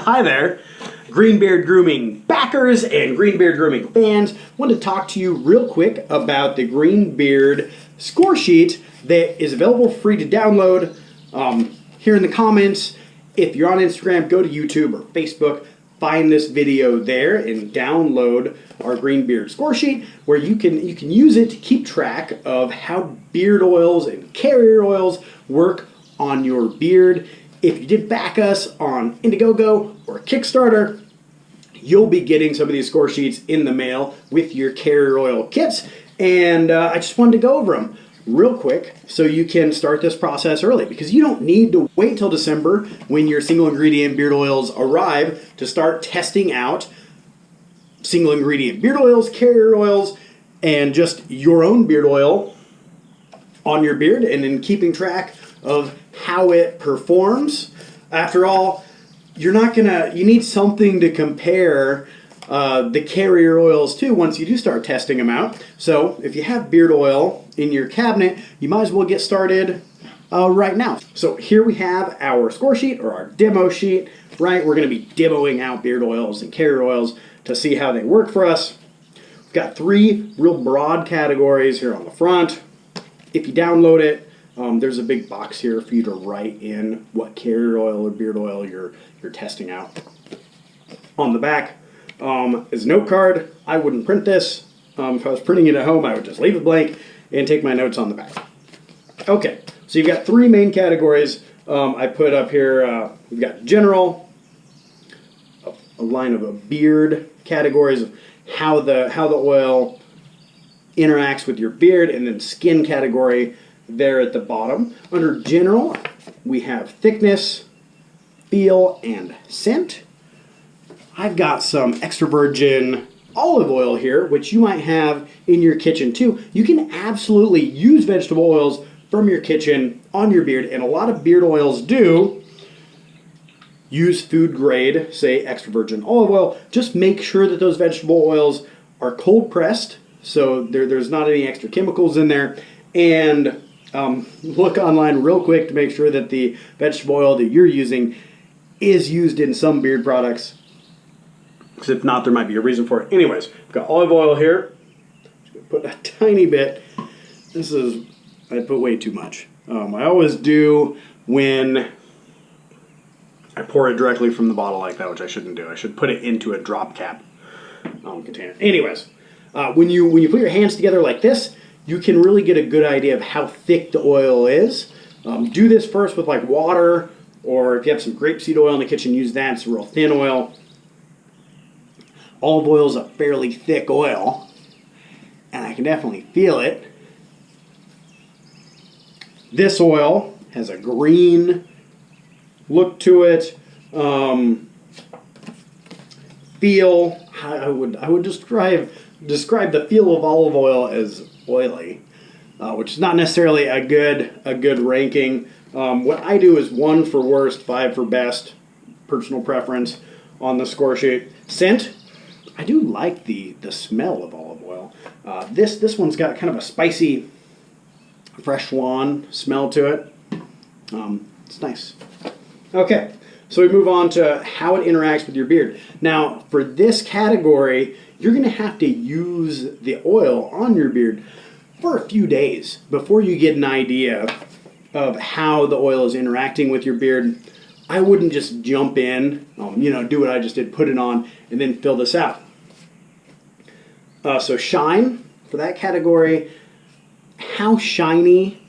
Hi there, Greenbeard Grooming backers and Greenbeard Grooming fans. I wanted to talk to you real quick about the Greenbeard score sheet that is available free to download. Here in the comments, if you're on Instagram, go to YouTube or Facebook, find this video there and download our Greenbeard score sheet where you can use it to keep track of how beard oils and carrier oils work on your beard. If you did back us on Indiegogo or Kickstarter, you'll be getting some of these score sheets in the mail with your carrier oil kits, and I just wanted to go over them real quick so you can start this process early, because you don't need to wait till December when your single ingredient beard oils arrive to start testing out single ingredient beard oils, carrier oils, and just your own beard oil on your beard, and then keeping track of how it performs. After all, you need something to compare the carrier oils to once you do start testing them out. So if you have beard oil in your cabinet, you might as well get started right now. So here we have our score sheet, or our demo sheet, right? We're going to be demoing out beard oils and carrier oils to see how they work for us. We've got three real broad categories here on the front. If you download it, there's a big box here for you to write in what carrier oil or beard oil you're testing out. On the back is a note card. I wouldn't print this. If I was printing it at home, I would just leave it blank and take my notes on the back. Okay, so you've got three main categories. I put up here, we've got general, a line of a beard, categories of how the oil interacts with your beard, and then skin category there at the bottom. Under general, we have thickness, feel, and scent. I've got some extra virgin olive oil here, which you might have in your kitchen too. You can absolutely use vegetable oils from your kitchen on your beard, and a lot of beard oils do use food grade, say extra virgin olive oil. Just make sure that those vegetable oils are cold pressed, so there's not any extra chemicals in there, and look online real quick to make sure that the vegetable oil that you're using is used in some beard products, because if not, there might be a reason for it. Anyways, I've got olive oil here. Just gonna put a tiny bit. I put way too much. I always do when I pour it directly from the bottle like that, which I shouldn't do. I should put it into a drop cap container. Anyways, when you put your hands together like this, you can really get a good idea of how thick the oil is. Do this first with like water, or if you have some grapeseed oil in the kitchen, use that. It's a real thin oil. Olive oil is a fairly thick oil, and I can definitely feel it. This oil has a green look to it. Feel, I would describe the feel of olive oil as oily, which is not necessarily a good ranking. What I do is 1 for worst, 5 for best, personal preference on the score sheet. Scent, I do like the smell of olive oil. This one's got kind of a spicy, fresh lawn smell to it. It's nice. Okay, so we move on to how it interacts with your beard. Now, for this category, you're going to have to use the oil on your beard for a few days before you get an idea of how the oil is interacting with your beard. I wouldn't just jump in, do what I just did, put it on, and then fill this out. So shine, for that category, how shiny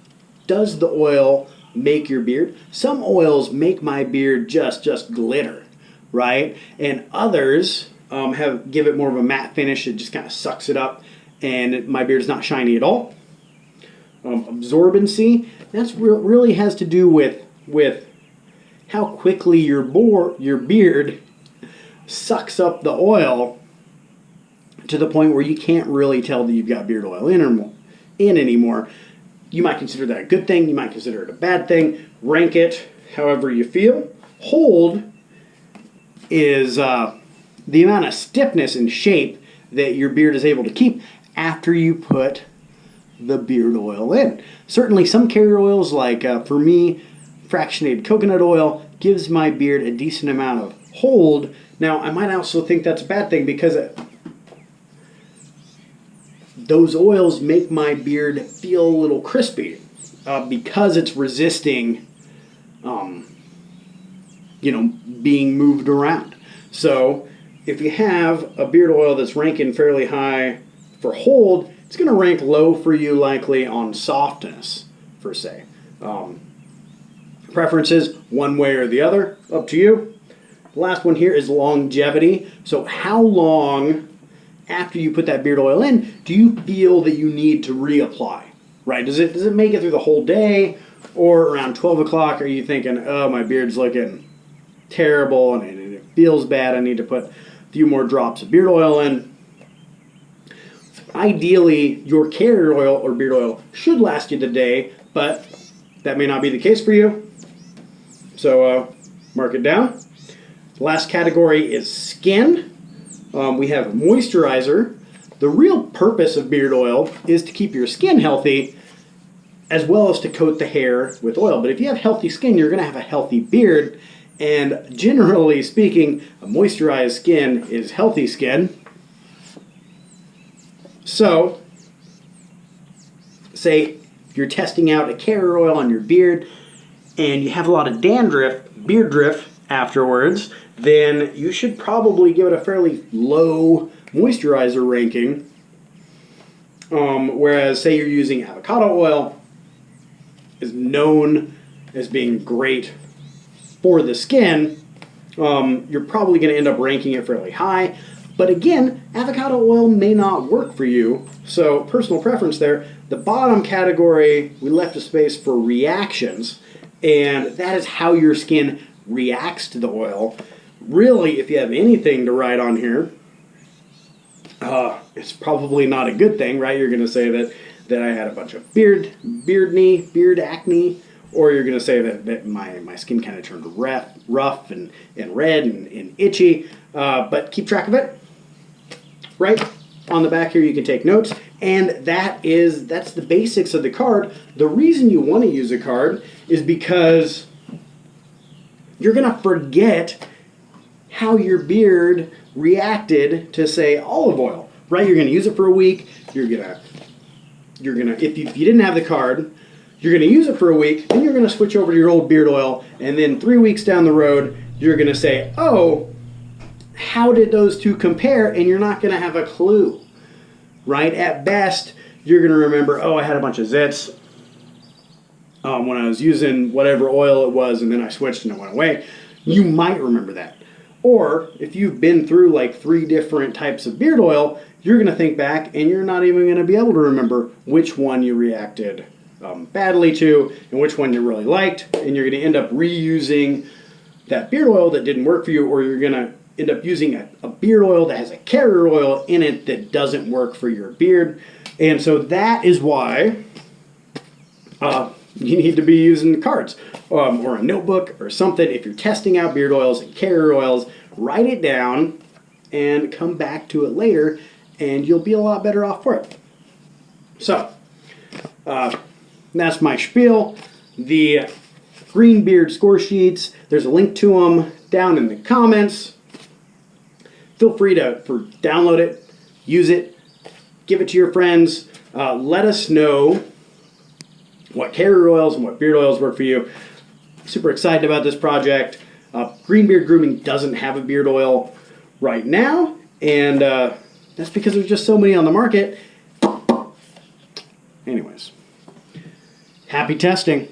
does the oil make your beard? Some oils make my beard just glitter, right? And others give it more of a matte finish. It just kind of sucks it up, and my beard is not shiny at all. Absorbency, that's really has to do with how quickly your beard sucks up the oil to the point where you can't really tell that you've got beard oil in anymore. You might consider that a good thing. You might consider it a bad thing. Rank it however you feel. Hold is the amount of stiffness and shape that your beard is able to keep after you put the beard oil in. Certainly some carrier oils, like for me, fractionated coconut oil, gives my beard a decent amount of hold. Now, I might also think that's a bad thing because those oils make my beard feel a little crispy because it's resisting, being moved around. So if you have a beard oil that's ranking fairly high for hold, it's going to rank low for you likely on softness, per se. Preferences, one way or the other, up to you. The last one here is longevity. So how long after you put that beard oil in do you feel that you need to reapply? Right? Does it make it through the whole day, or around 12 o'clock are you thinking, oh, my beard's looking terrible and it feels bad, I need to put a few more drops of beard oil in? Ideally, your carrier oil or beard oil should last you the day, but that may not be the case for you. So mark it down. The last category is skin. We have moisturizer. The real purpose of beard oil is to keep your skin healthy as well as to coat the hair with oil. But if you have healthy skin, you're going to have a healthy beard. And generally speaking, a moisturized skin is healthy skin. So, say you're testing out a carrier oil on your beard and you have a lot of dandruff, beard drift afterwards, then you should probably give it a fairly low moisturizer ranking. Whereas, say you're using avocado oil, is known as being great for the skin, you're probably going to end up ranking it fairly high. But again, avocado oil may not work for you, so personal preference there. The bottom category, we left a space for reactions, and that is how your skin reacts to the oil. Really, if you have anything to write on here, it's probably not a good thing, right? You're going to say that I had a bunch of beard acne, or you're going to say that my skin kind of turned rough and red and itchy. But keep track of it. Right on the back here you can take notes, and that's the basics of the card. The reason you want to use a card is because you're going to forget how your beard reacted to, say, olive oil, right? You're going to use it for a week. You're gonna if you didn't have the card, you're going to use it for a week, then you're going to switch over to your old beard oil, and then 3 weeks down the road, you're going to say, oh, how did those two compare? And you're not going to have a clue, right? At best, you're going to remember, oh, I had a bunch of zits when I was using whatever oil it was, and then I switched and it went away. You might remember that. Or if you've been through like 3 different types of beard oil, you're going to think back and you're not even going to be able to remember which one you reacted badly to and which one you really liked, and you're going to end up reusing that beard oil that didn't work for you, or you're going to end up using a beard oil that has a carrier oil in it that doesn't work for your beard. And so that is why you need to be using cards or a notebook or something. If you're testing out beard oils and carrier oils, write it down and come back to it later, and you'll be a lot better off for it. So that's my spiel. The green beard score sheets, there's a link to them down in the comments. Feel free to download it, use it, give it to your friends. Let us know what carrier oils and what beard oils work for you. Super excited about this project. Green Beard Grooming doesn't have a beard oil right now, and that's because there's just so many on the market. Anyways, happy testing.